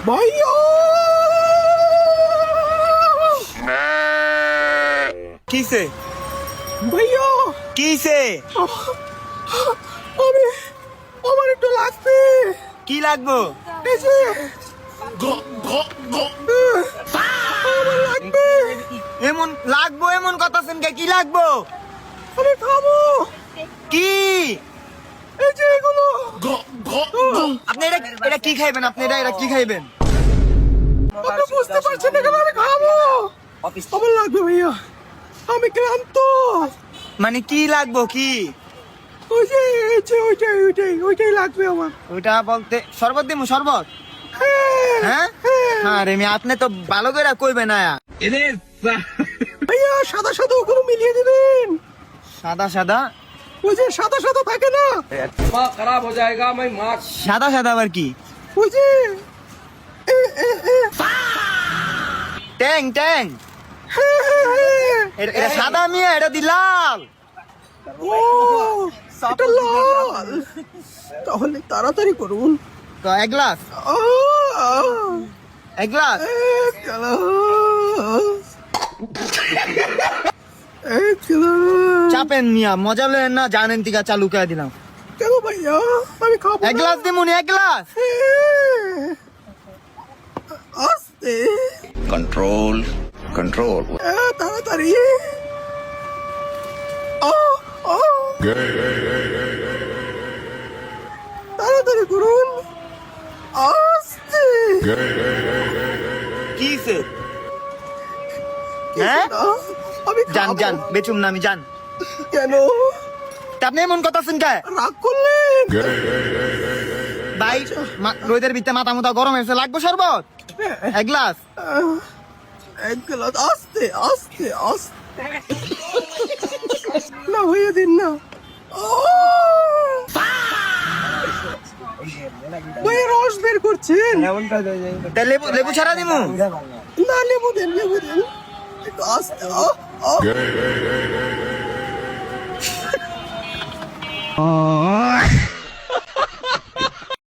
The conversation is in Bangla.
ভাইয়া কিসে ভাইয়া কিসে? আমি আমার একটু লাগবে। কি লাগবো? এই যে আমার লাগবে। এমন লাগবো এমন কথা শুনকে কি লাগবো? আমি খাবো। কি এই যে এগুলো আপনি এটা কি খাইবেন? আপনি এটা কি খাইবেন? আপনি বুঝতে পারছেন না কেন? আমি খাবো। আমার লাগবে ভাইয়া, আমি ক্লান্ত। মানে কি লাগবো কি? ওই যে এই যে ওইটাই লাগবে আমার। ওইটা বলতে শরবত দিমু শরবত? হ্যাঁ হ্যাঁ হ্যাঁ রে আপনি তো ভালো করে কইবে না। ভাইয়া সাদা সাদা ওগুলো মিলিয়ে দিবেন। সাদা সাদা? ওই যে সাদা সাদা থাকে না, दिमाग खराब हो जाएगा मैं माँ সাদা সাদা আবার কি? ওই যে ট্যাং ট্যাং? হ্যাঁ। এটা সাদা মিয়া, এটা দিলাল। ও এটা লাল। তাহলে তাড়াতাড়ি করুন। তো এক গ্লাস এক গ্লাস এক গ্লাস। এক গ্লাস। চাপেন মিয়া, মজা লেন না, জানেন টিকা চালু করে দিলাম। কেন ভাইয়া আমি খাবো এক না। গ্লাস দিমুনি, এক গ্লাস। হ্যাঁ। আস্তে control control তাড়াতাড়ি। তাড়াতাড়ি করুন, আস্তে। কিসে? হ্যাঁ আমি জান খাবো। জান বেচুম না আমি, জান। কেন তা আপনি এমন কথা শুনকে রাগ করলেন? ভাই রোদের ভিতরে মাথা মুথা গরম হয়েছে, লাগবে শরবত এক গ্লাস। এক গ্লাস। আস্তে আস্তে আস্তে। না হয়ে দিন না। ভাই রস বের করছেন? তা লেবু লেবু ছাড়া দিমু? না লেবু দেন, লেবু দেন একটু আস্তে। ও